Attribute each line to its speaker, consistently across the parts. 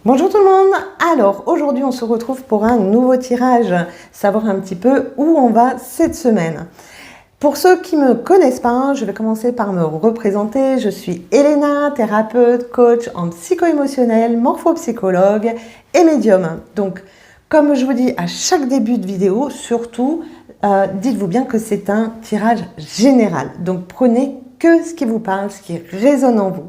Speaker 1: Bonjour tout le monde. Alors aujourd'hui on se retrouve pour un nouveau tirage, savoir un petit peu où on va cette semaine. Pour ceux qui ne me connaissent pas, je vais commencer par me représenter. Je suis Elena, thérapeute, coach en psycho-émotionnel, morphopsychologue et médium. Donc comme je vous dis à chaque début de vidéo, surtout dites-vous bien que c'est un tirage général. Donc prenez que ce qui vous parle, ce qui résonne en vous.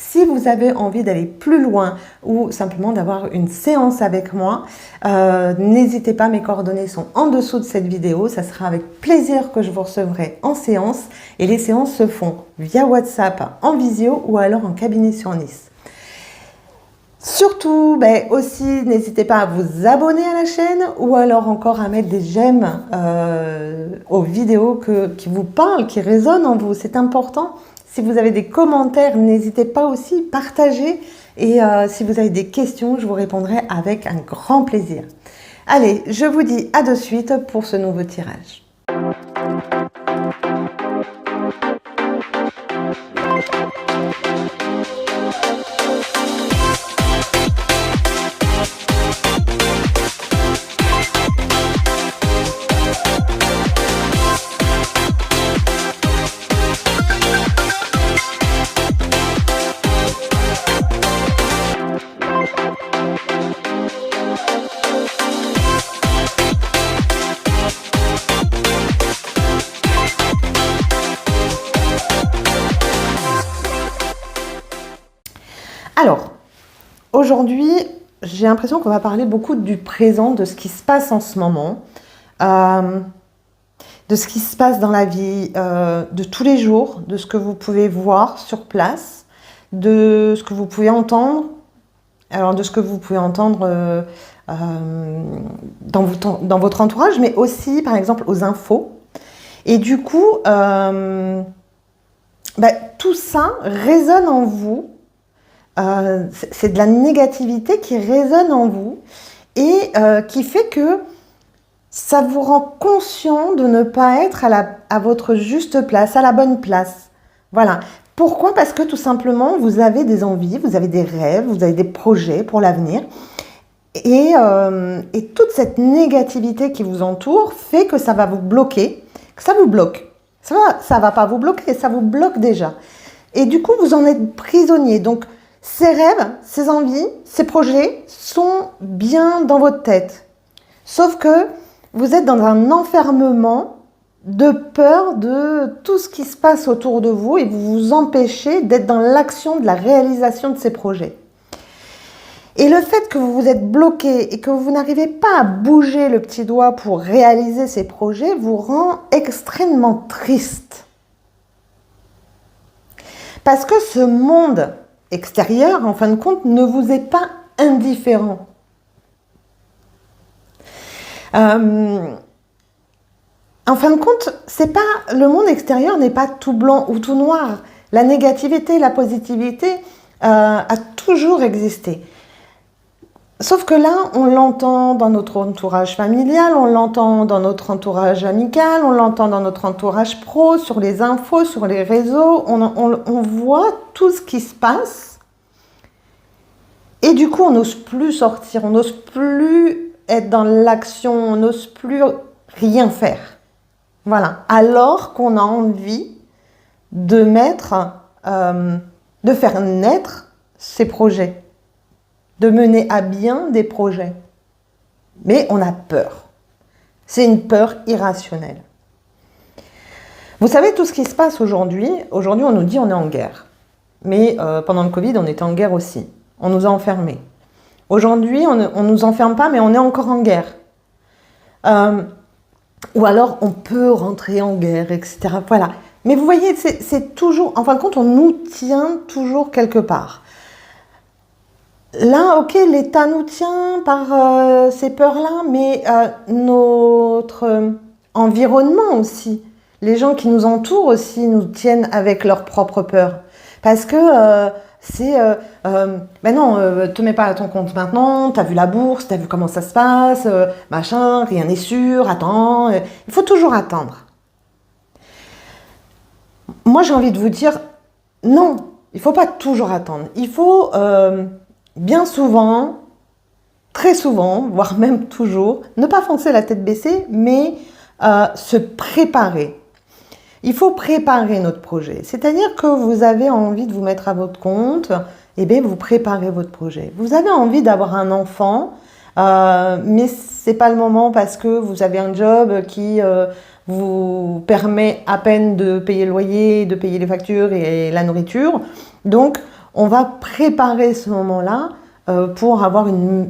Speaker 1: Si vous avez envie d'aller plus loin ou simplement d'avoir une séance avec moi, n'hésitez pas, mes coordonnées sont en dessous de cette vidéo. Ça sera avec plaisir que je vous recevrai en séance. Et les séances se font via WhatsApp, en visio ou alors en cabinet sur Nice. Surtout, aussi, n'hésitez pas à vous abonner à la chaîne ou alors encore à mettre des j'aime aux vidéos qui vous parlent, qui résonnent en vous. C'est important. Si vous avez des commentaires, n'hésitez pas aussi, partagez. Et si vous avez des questions, je vous répondrai avec un grand plaisir. Allez, je vous dis à de suite pour ce nouveau tirage. Alors, aujourd'hui, j'ai l'impression qu'on va parler beaucoup du présent, de ce qui se passe en ce moment, de ce qui se passe dans la vie de tous les jours, de ce que vous pouvez voir sur place, de ce que vous pouvez entendre. Alors, de ce que vous pouvez entendre dans votre entourage, mais aussi, par exemple, aux infos. Et du coup, tout ça résonne en vous. C'est de la négativité qui résonne en vous et qui fait que ça vous rend conscient de ne pas être à votre juste place, à la bonne place. Voilà. Pourquoi? Parce que tout simplement, vous avez des envies, vous avez des rêves, vous avez des projets pour l'avenir. Et toute cette négativité qui vous entoure fait que ça va vous bloquer, que ça vous bloque. Ça va pas vous bloquer, ça vous bloque déjà. Et du coup, vous en êtes prisonnier. Donc, ces rêves, ces envies, ces projets sont bien dans votre tête. Sauf que vous êtes dans un enfermement de peur de tout ce qui se passe autour de vous et vous vous empêchez d'être dans l'action de la réalisation de ces projets. Et le fait que vous vous êtes bloqué et que vous n'arrivez pas à bouger le petit doigt pour réaliser ces projets vous rend extrêmement triste. Parce que ce monde extérieur, en fin de compte, ne vous est pas indifférent. En fin de compte, le monde extérieur n'est pas tout blanc ou tout noir. La négativité, la positivité a toujours existé. Sauf que là, on l'entend dans notre entourage familial, on l'entend dans notre entourage amical, on l'entend dans notre entourage pro, sur les infos, sur les réseaux. On voit tout ce qui se passe. Et du coup, on n'ose plus sortir, on n'ose plus être dans l'action, on n'ose plus rien faire. Voilà. Alors qu'on a envie de faire naître ces projets, de mener à bien des projets. Mais on a peur. C'est une peur irrationnelle. Vous savez, tout ce qui se passe aujourd'hui, on nous dit on est en guerre. Mais pendant le Covid, on était en guerre aussi. On nous a enfermés. Aujourd'hui, on ne nous enferme pas, mais on est encore en guerre. Ou alors, on peut rentrer en guerre, etc. Voilà. Mais vous voyez, c'est toujours... En fin de compte, on nous tient toujours quelque part. Là, ok, l'État nous tient par ces peurs-là, mais notre environnement aussi, les gens qui nous entourent aussi nous tiennent avec leurs propres peurs. Parce que non, te mets pas à ton compte maintenant, t'as vu la bourse, t'as vu comment ça se passe, machin, rien n'est sûr, attends, il faut toujours attendre. Moi, j'ai envie de vous dire, non, il faut pas toujours attendre. Il faut bien souvent, très souvent, voire même toujours, ne pas foncer la tête baissée, mais se préparer. Il faut préparer notre projet. C'est-à-dire que vous avez envie de vous mettre à votre compte, eh bien, vous préparez votre projet. Vous avez envie d'avoir un enfant, mais ce n'est pas le moment parce que vous avez un job qui vous permet à peine de payer le loyer, de payer les factures et la nourriture. Donc, on va préparer ce moment-là pour avoir un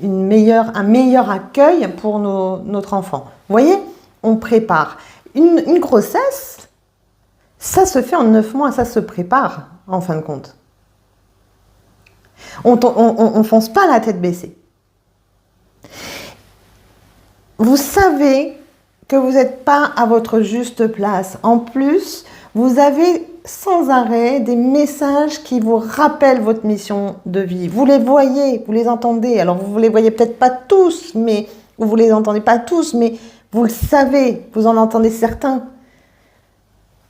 Speaker 1: meilleur accueil pour notre enfant. Vous voyez, on prépare. Une grossesse, ça se fait en 9 mois, ça se prépare en fin de compte. On ne fonce pas la tête baissée. Vous savez que vous n'êtes pas à votre juste place. En plus, vous avez sans arrêt des messages qui vous rappellent votre mission de vie. Vous les voyez, vous les entendez. Alors, vous ne les voyez peut-être pas tous, mais vous ne les entendez pas tous, mais vous le savez, vous en entendez certains.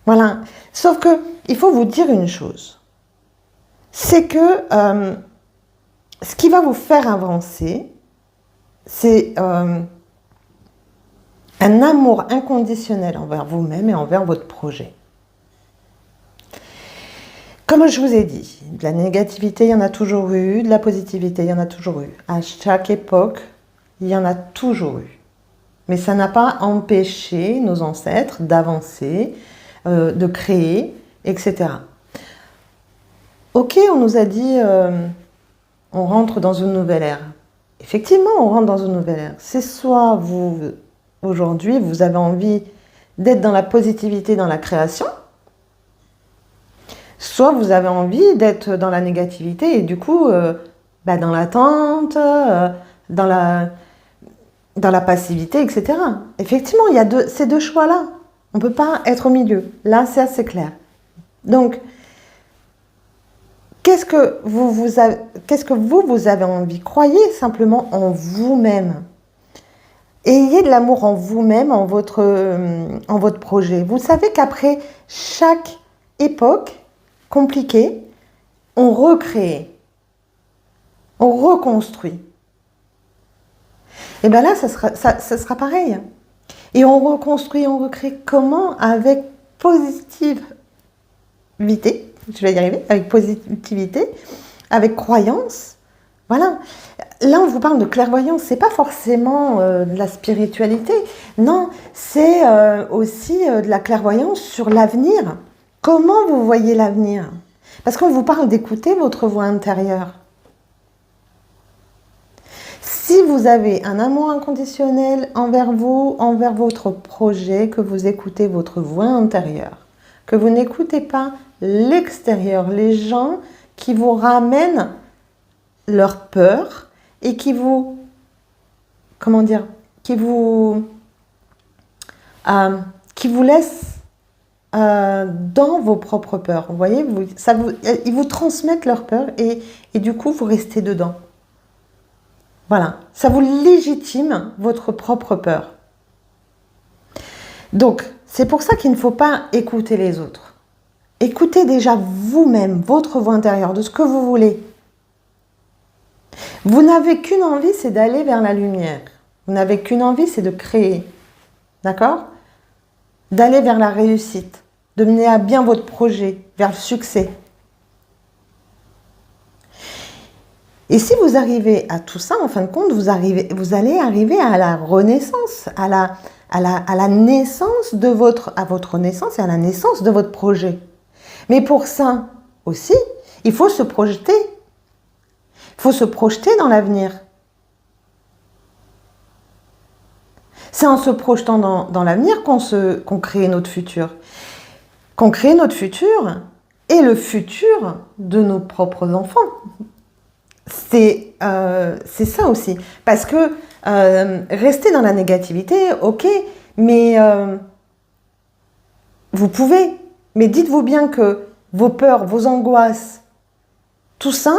Speaker 1: Voilà. Sauf que il faut vous dire une chose. C'est que ce qui va vous faire avancer, c'est un amour inconditionnel envers vous-même et envers votre projet. Comme je vous ai dit, de la négativité, il y en a toujours eu, de la positivité, il y en a toujours eu. À chaque époque, il y en a toujours eu. Mais ça n'a pas empêché nos ancêtres d'avancer, de créer, etc. Ok, on nous a dit, on rentre dans une nouvelle ère. Effectivement, on rentre dans une nouvelle ère. C'est soit vous, aujourd'hui, vous avez envie d'être dans la positivité, dans la création, soit vous avez envie d'être dans la négativité et du coup, dans l'attente, dans la passivité, etc. Effectivement, il y a ces deux choix-là. On ne peut pas être au milieu. Là, c'est assez clair. Donc, qu'est-ce que vous avez envie? Croyez simplement en vous-même. Ayez de l'amour en vous-même, en votre projet. Vous savez qu'après chaque époque compliquée, on recrée, on reconstruit. Et bien là, ça sera pareil. Et on reconstruit, on recrée comment? Avec positivité, je vais y arriver, avec positivité, avec croyance. Voilà. Là, on vous parle de clairvoyance, c'est pas forcément de la spiritualité. Non, c'est aussi de la clairvoyance sur l'avenir. Comment vous voyez l'avenir? Parce qu'on vous parle d'écouter votre voix intérieure. Si vous avez un amour inconditionnel envers vous, envers votre projet, que vous écoutez votre voix intérieure, que vous n'écoutez pas l'extérieur, les gens qui vous ramènent leur peur et qui vous, qui vous laissent dans vos propres peurs. Vous voyez, ils vous transmettent leur peur et du coup, vous restez dedans. Voilà, ça vous légitime votre propre peur. Donc, c'est pour ça qu'il ne faut pas écouter les autres. Écoutez déjà vous-même, votre voix intérieure, de ce que vous voulez. Vous n'avez qu'une envie, c'est d'aller vers la lumière. Vous n'avez qu'une envie, c'est de créer. D'accord? D'aller vers la réussite, de mener à bien votre projet, vers le succès. Et si vous arrivez à tout ça, en fin de compte, vous allez arriver à la renaissance, à la naissance de à votre naissance et à la naissance de votre projet. Mais pour ça aussi, il faut se projeter. Il faut se projeter dans l'avenir. C'est en se projetant dans l'avenir qu'on crée notre futur. Qu'on crée notre futur et le futur de nos propres enfants. C'est ça aussi. Parce que rester dans la négativité, ok, mais vous pouvez. Mais dites-vous bien que vos peurs, vos angoisses, tout ça,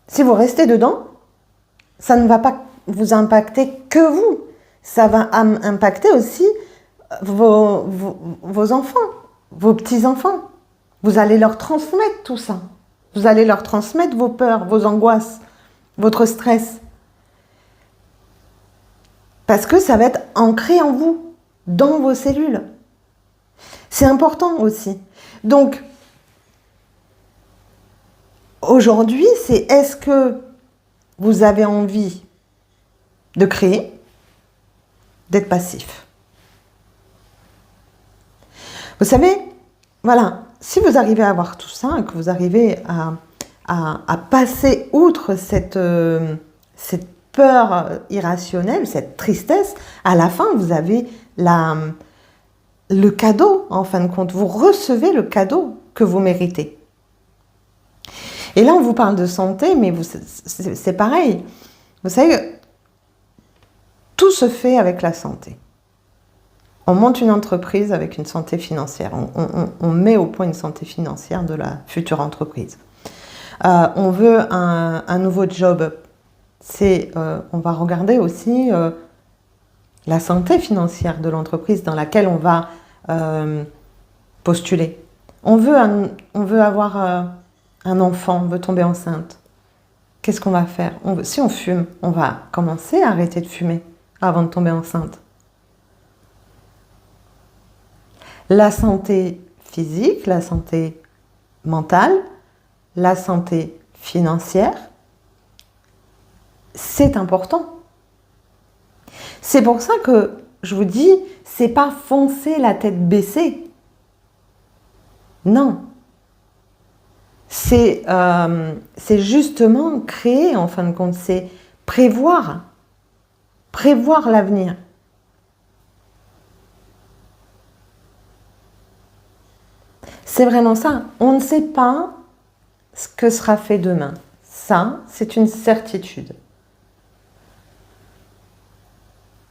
Speaker 1: si vous restez dedans, ça ne va pas vous impacter que vous. Ça va impacter aussi vos enfants, vos petits-enfants. Vous allez leur transmettre tout ça. Vous allez leur transmettre vos peurs, vos angoisses, votre stress. Parce que ça va être ancré en vous, dans vos cellules. C'est important aussi. Donc, aujourd'hui, c'est est-ce que vous avez envie de créer, d'être passif? Vous savez, voilà, si vous arrivez à avoir tout ça, que vous arrivez à passer outre cette peur irrationnelle, cette tristesse, à la fin, vous avez le cadeau, en fin de compte. Vous recevez le cadeau que vous méritez. Et là, on vous parle de santé, mais c'est pareil. Vous savez, tout se fait avec la santé. On monte une entreprise avec une santé financière. On met au point une santé financière de la future entreprise. On veut un nouveau job. On va regarder aussi la santé financière de l'entreprise dans laquelle on va postuler. On veut avoir un enfant, on veut tomber enceinte. Qu'est-ce qu'on va faire? Si on fume, on va commencer à arrêter de fumer avant de tomber enceinte. La santé physique, la santé mentale, la santé financière, c'est important. C'est pour ça que je vous dis, c'est pas foncer la tête baissée. Non. C'est justement créer, en fin de compte, c'est prévoir l'avenir. C'est vraiment ça. On ne sait pas ce que sera fait demain. Ça, c'est une certitude.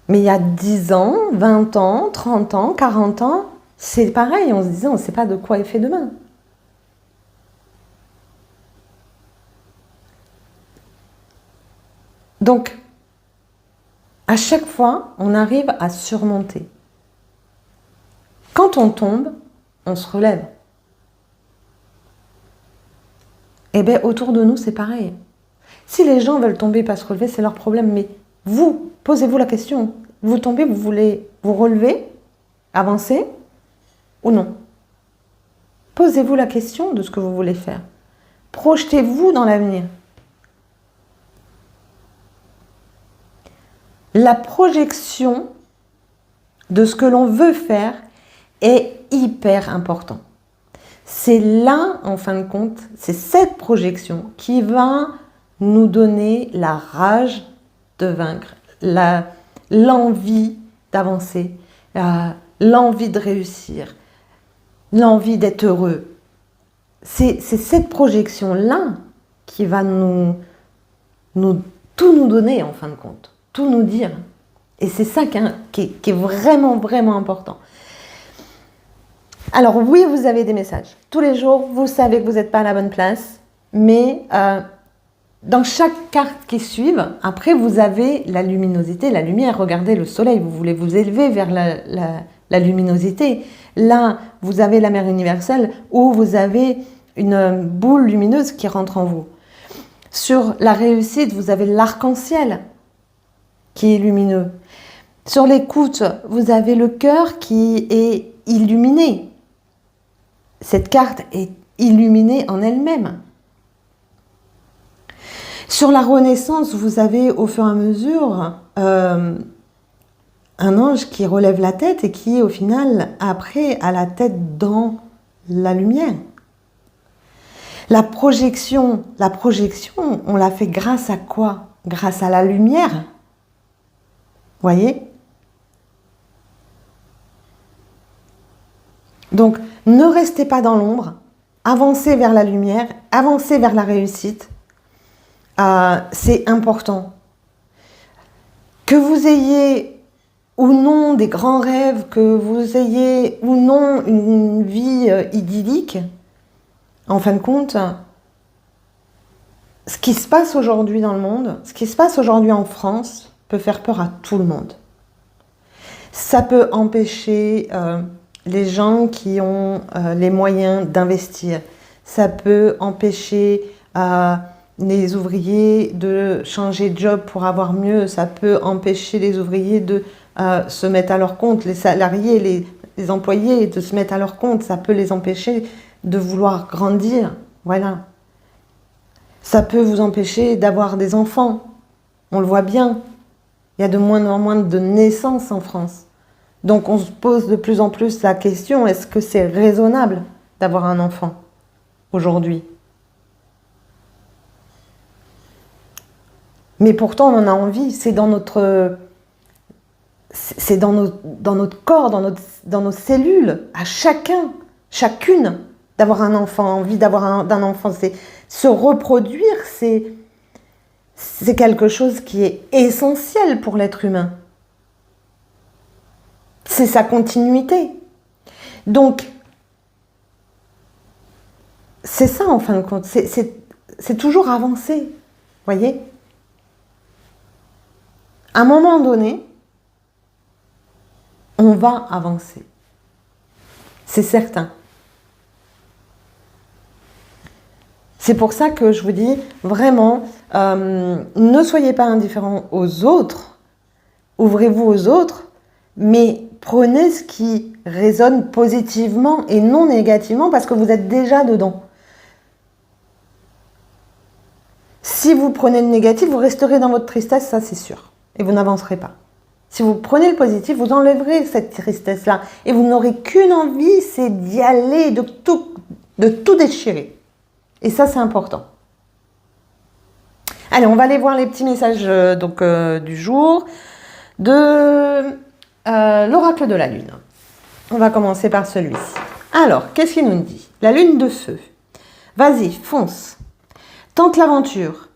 Speaker 1: Mais il y a 10 ans, 20 ans, 30 ans, 40 ans, c'est pareil. On se disait, on ne sait pas de quoi est fait demain. Donc, à chaque fois, on arrive à surmonter. Quand on tombe, on se relève. Eh bien, autour de nous, c'est pareil. Si les gens veulent tomber et pas se relever, c'est leur problème. Mais vous, posez-vous la question. Vous tombez, vous voulez vous relever, avancer ou non? Posez-vous la question de ce que vous voulez faire. Projetez-vous dans l'avenir. La projection de ce que l'on veut faire est hyper important. C'est là, en fin de compte, c'est cette projection qui va nous donner la rage de vaincre, l'envie d'avancer, l'envie de réussir, l'envie d'être heureux. C'est cette projection-là qui va tout nous donner, en fin de compte, tout nous dire. Et c'est ça qui est vraiment, vraiment important. Alors oui, vous avez des messages. Tous les jours, vous savez que vous n'êtes pas à la bonne place, mais dans chaque carte qui suive, après vous avez la luminosité, la lumière. Regardez le soleil, vous voulez vous élever vers la luminosité. Là, vous avez la mer universelle où vous avez une boule lumineuse qui rentre en vous. Sur la réussite, vous avez l'arc-en-ciel qui est lumineux. Sur l'écoute, vous avez le cœur qui est illuminé. Cette carte est illuminée en elle-même. Sur la renaissance, vous avez au fur et à mesure un ange qui relève la tête et qui, au final, après, a la tête dans la lumière. La projection, on l'a fait grâce à quoi? Grâce à la lumière. Voyez? Donc, ne restez pas dans l'ombre, avancez vers la lumière, avancez vers la réussite. C'est important. Que vous ayez ou non des grands rêves, que vous ayez ou non une vie idyllique, en fin de compte, ce qui se passe aujourd'hui dans le monde, ce qui se passe aujourd'hui en France, peut faire peur à tout le monde. Ça peut empêcher les gens qui ont les moyens d'investir. ça peut empêcher les ouvriers de changer de job pour avoir mieux, ça peut empêcher les ouvriers de se mettre à leur compte, les salariés, les employés de se mettre à leur compte, ça peut les empêcher de vouloir grandir, voilà. Ça peut vous empêcher d'avoir des enfants, on le voit bien, il y a de moins en moins de naissances en France. Donc on se pose de plus en plus la question, est-ce que c'est raisonnable d'avoir un enfant aujourd'hui? Mais pourtant on en a envie, c'est dans notre... C'est dans notre corps, dans nos cellules, à chacun, chacune, d'avoir un enfant, envie d'avoir d'un enfant. Se reproduire, c'est quelque chose qui est essentiel pour l'être humain. C'est sa continuité. Donc, c'est ça en fin de compte, c'est toujours avancer, voyez? À un moment donné, on va avancer. C'est certain. C'est pour ça que je vous dis, vraiment, ne soyez pas indifférents aux autres, ouvrez-vous aux autres, mais prenez ce qui résonne positivement et non négativement parce que vous êtes déjà dedans. Si vous prenez le négatif, vous resterez dans votre tristesse, ça c'est sûr, et vous n'avancerez pas. Si vous prenez le positif, vous enlèverez cette tristesse-là et vous n'aurez qu'une envie, c'est d'y aller, de tout déchirer. Et ça, c'est important. Allez, on va aller voir les petits messages du jour de l'oracle de la Lune. On va commencer par celui-ci. Alors, qu'est-ce qu'il nous dit? La Lune de feu. Vas-y, fonce. Tente l'aventure.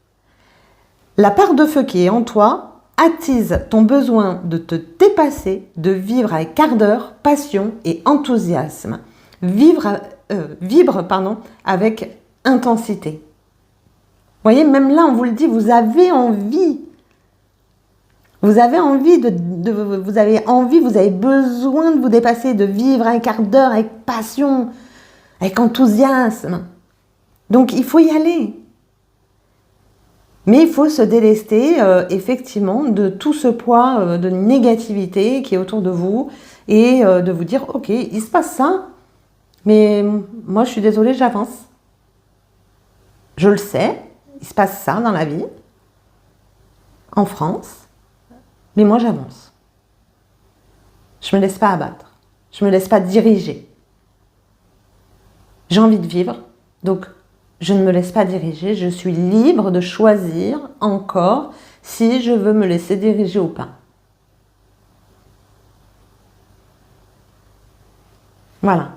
Speaker 1: La part de feu qui est en toi attise ton besoin de te dépasser, de vivre avec ardeur, passion et enthousiasme. Vibre avec intensité. Vous voyez, même là, on vous le dit, vous avez envie. Vous avez envie, vous avez besoin de vous dépasser, de vivre avec ardeur, avec passion, avec enthousiasme. Donc, il faut y aller. Mais il faut se délester effectivement de tout ce poids de négativité qui est autour de vous et de vous dire, ok, il se passe ça, mais moi je suis désolée, j'avance. Je le sais, il se passe ça dans la vie, en France, mais moi j'avance. Je ne me laisse pas abattre, je ne me laisse pas diriger. J'ai envie de vivre, donc je ne me laisse pas diriger, je suis libre de choisir encore si je veux me laisser diriger ou pas. Voilà.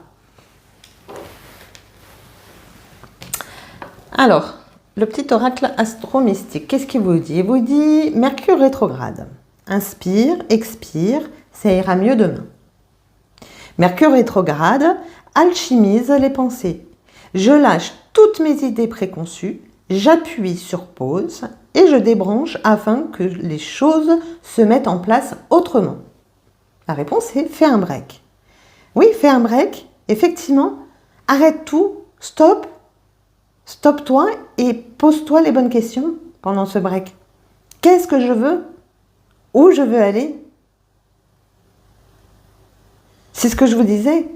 Speaker 1: Alors, le petit oracle astro-mystique, qu'est-ce qu'il vous dit? Il vous dit Mercure rétrograde. Inspire, expire, ça ira mieux demain. Mercure rétrograde alchimise les pensées. Je lâche toutes mes idées préconçues, j'appuie sur pause et je débranche afin que les choses se mettent en place autrement. La réponse est fais un break. Oui, fais un break, effectivement, arrête tout, stop-toi et pose-toi les bonnes questions pendant ce break. Qu'est-ce que je veux? Où je veux aller? C'est ce que je vous disais.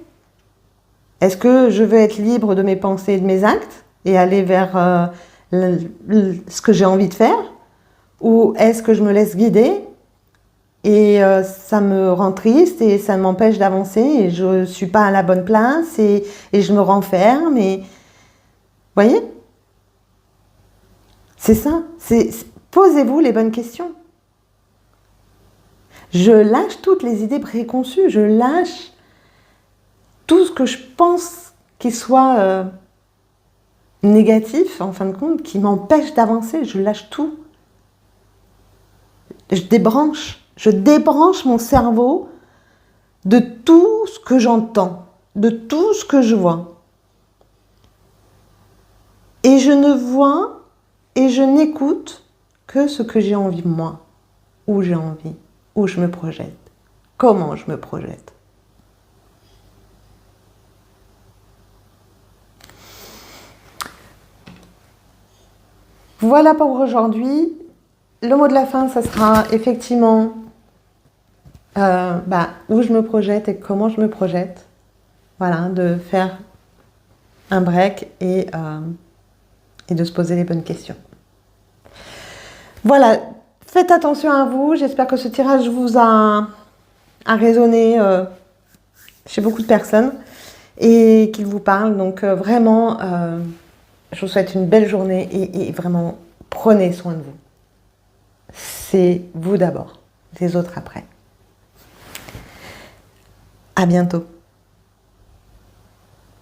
Speaker 1: Est-ce que je veux être libre de mes pensées et de mes actes et aller vers ce que j'ai envie de faire? Ou est-ce que je me laisse guider et ça me rend triste et ça m'empêche d'avancer et je ne suis pas à la bonne place et je me renferme et... Vous voyez? C'est ça. Posez-vous les bonnes questions. Je lâche toutes les idées préconçues, je lâche tout ce que je pense qui soit négatif, en fin de compte, qui m'empêche d'avancer, je lâche tout. Je débranche mon cerveau de tout ce que j'entends, de tout ce que je vois. Et je ne vois et je n'écoute que ce que j'ai envie moi, où j'ai envie, où je me projette, comment je me projette. Voilà pour aujourd'hui. Le mot de la fin, ça sera effectivement où je me projette et comment je me projette. Voilà, de faire un break et de se poser les bonnes questions. Voilà, faites attention à vous. J'espère que ce tirage vous a résonné chez beaucoup de personnes et qu'il vous parle. Donc vraiment, je vous souhaite une belle journée et vraiment prenez soin de vous. C'est vous d'abord, les autres après. À bientôt.